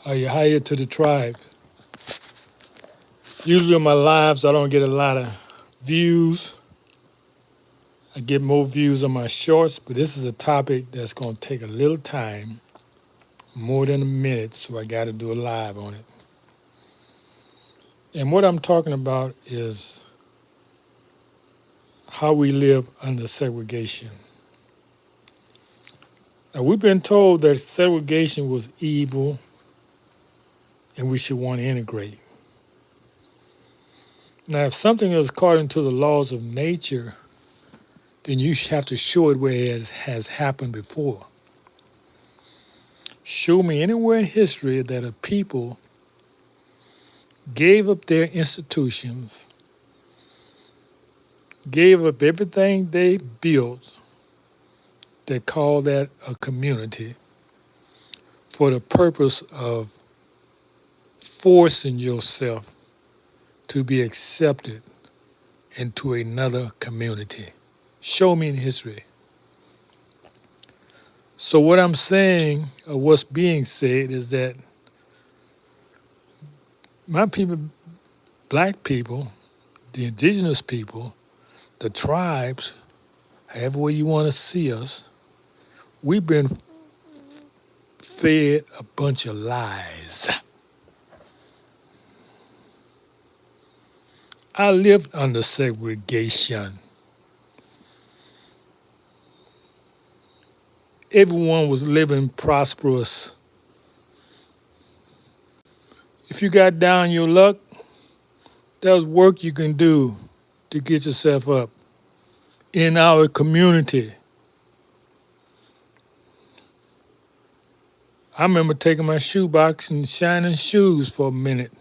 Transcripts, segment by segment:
Are you hired to the tribe? Usually in my lives, I don't get a lot of views. I get more views on my shorts, but this is a topic that's going to take a little time, more than a minute, so I got to do a live on it. And what I'm talking about is how we live under segregation. Now, we've been told that segregation was evil and we should want to integrate. Now, if something is according to the laws of nature, then you have to show it where it has happened before. Show me anywhere in history that a people gave up their institutions, gave up everything they built, they call that a community, for the purpose of forcing yourself to be accepted into another community. Show me in history. So what I'm saying, or what's being said, is that my people, black people, the indigenous people, the tribes, however way you want to see us, we've been fed a bunch of lies. I lived under segregation. Everyone was living prosperous. If you got down your luck, there was work you can do to get yourself up in our community. I remember taking my shoebox and shining shoes for a minute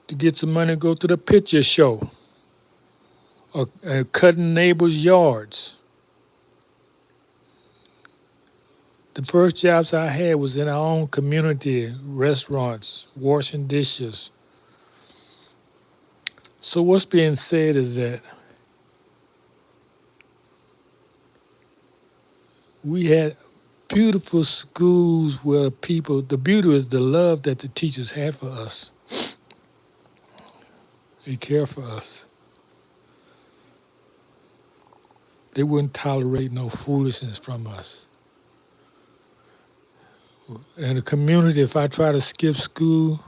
to get some money to go to the picture show or cutting neighbors' yards. The first jobs I had was in our own community, restaurants, washing dishes. So what's being said is that we had beautiful schools where people, the beauty is the love that the teachers have for us. They care for us. They wouldn't tolerate no foolishness from us. In the community, if I try to skip school,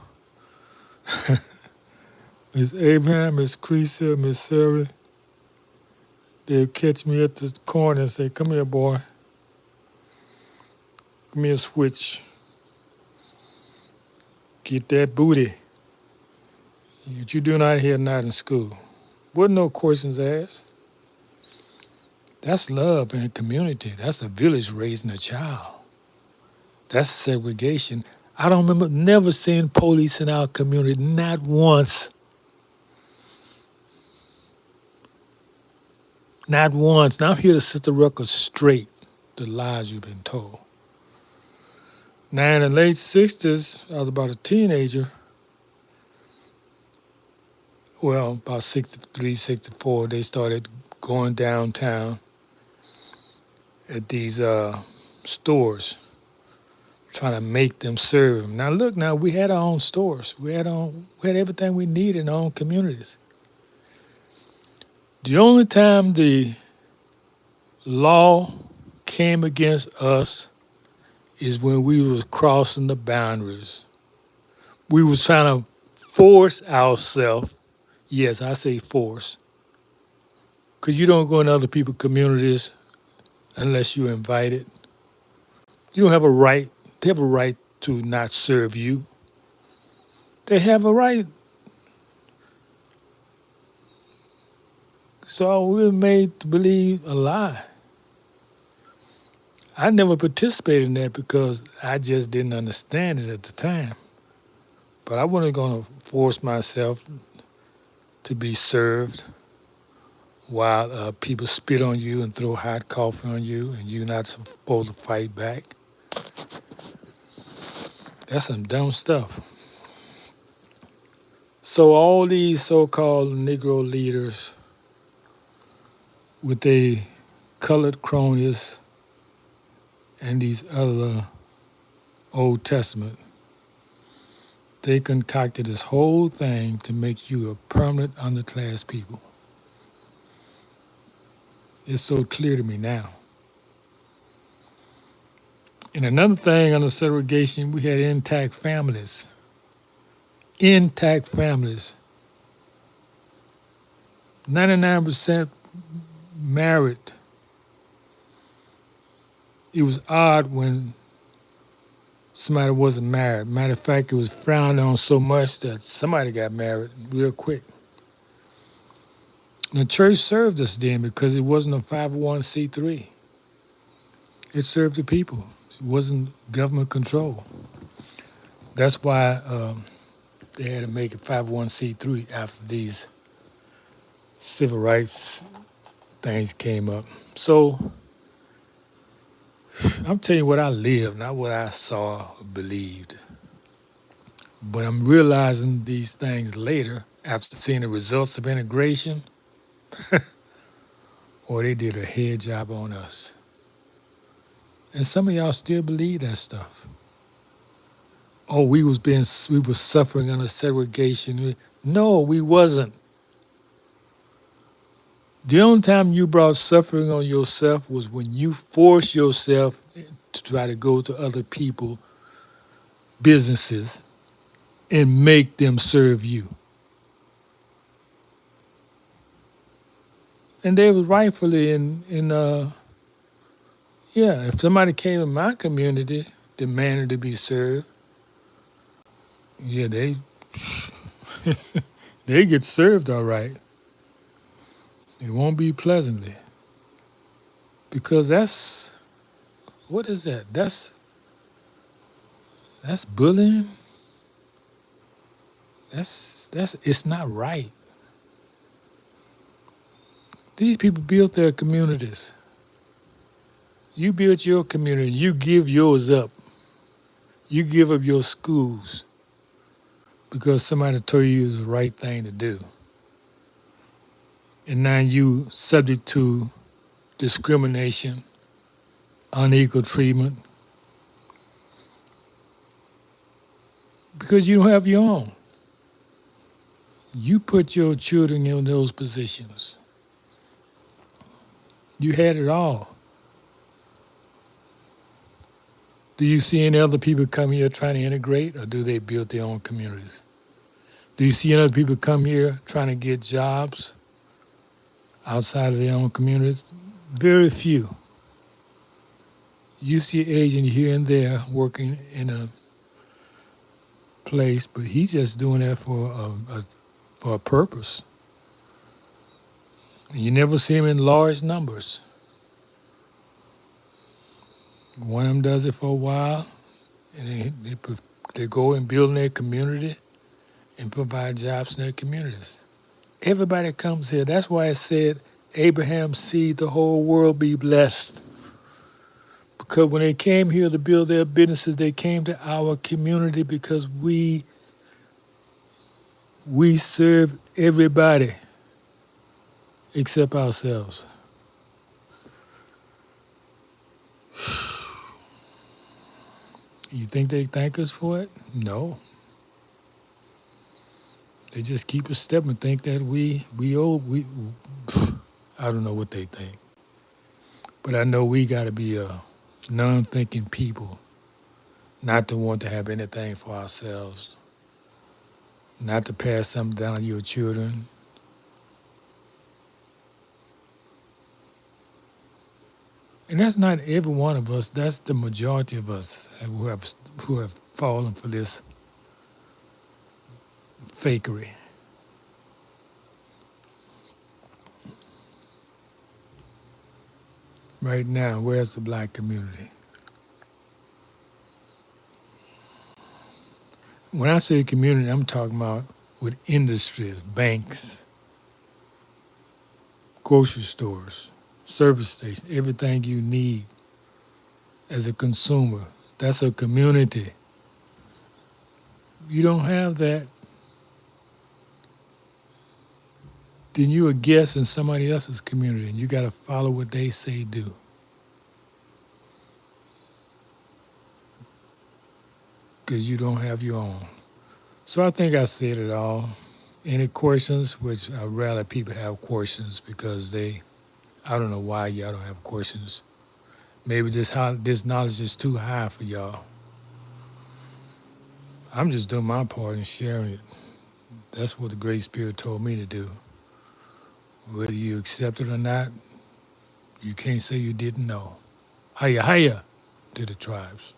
Miss Abraham, Miss Creasy, Miss Sarah, they'll catch me at the corner and say, "Come here, boy. Give me a switch. Get that booty. What you doing out here not in school?" Wasn't no questions asked. That's love in a community. That's a village raising a child. That's segregation. I don't remember never seeing police in our community, not once. Not once. Now I'm here to set the record straight, the lies you've been told. Now in the late 60s, I was about a teenager. Well, about 63, 64, they started going downtown at these stores, trying to make them serve them. Now look, now we had our own stores. We had everything we needed in our own communities. The only time the law came against us is when we was crossing the boundaries. We was trying to force ourselves. Yes, I say force. Because you don't go in other people's communities unless you're invited. You don't have a right. They have a right to not serve you. They have a right. So we're made to believe a lie. I never participated in that because I just didn't understand it at the time. But I wasn't going to force myself to be served while people spit on you and throw hot coffee on you and you're not supposed to fight back. That's some dumb stuff. So all these so-called Negro leaders with their colored cronies and these other Old Testament, they concocted this whole thing to make you a permanent underclass people. It's so clear to me now. And another thing under segregation, we had intact families. Intact families. 99% married. It was odd when somebody wasn't married. Matter of fact, it was frowned on so much that somebody got married real quick. The church served us then because it wasn't a 501c3. It served the people. It wasn't government control. That's why they had to make it 501c3 after these civil rights things came up. So I'm telling you what I lived, not what I saw or believed. But I'm realizing these things later after seeing the results of integration, or they did a head job on us. And some of y'all still believe that stuff. Oh, we was suffering under segregation. No, we wasn't. The only time you brought suffering on yourself was when you forced yourself to try to go to other people, businesses, and make them serve you. And they was rightfully if somebody came in my community demanding to be served, yeah, they they get served all right. It won't be pleasantly. Because what is that? That's bullying. It's not right. These people built their communities. You built your community, you give yours up. You give up your schools because somebody told you it was the right thing to do. And now you subject to discrimination, unequal treatment, because you don't have your own. You put your children in those positions. You had it all. Do you see any other people come here trying to integrate, or do they build their own communities? Do you see any other people come here trying to get jobs outside of their own communities? Very few. You see an agent here and there working in a place, but he's just doing that for a purpose. You never see him in large numbers. One of them does it for a while, and they go and build in their community and provide jobs in their communities. Everybody comes here. That's why it said, Abraham's seed, the whole world be blessed. Because when they came here to build their businesses, they came to our community because we serve everybody except ourselves. You think they thank us for it? No. They just keep us step and think that we I don't know what they think. But I know we got to be a non-thinking people, not to want to have anything for ourselves, not to pass something down to your children. And that's not every one of us. That's the majority of us who have fallen for this fakery. Right now, where's the black community? When I say community, I'm talking about with industries, banks, grocery stores, service stations, everything you need as a consumer. That's a community. You don't have that, then you're a guest in somebody else's community, and you got to follow what they say do. because you don't have your own. So I think I said it all. Any questions? Which I rather people have questions because I don't know why y'all don't have questions. Maybe this knowledge is too high for y'all. I'm just doing my part and sharing it. That's what the Great Spirit told me to do. Whether you accept it or not, you can't say you didn't know. Hiya, hiya to the tribes.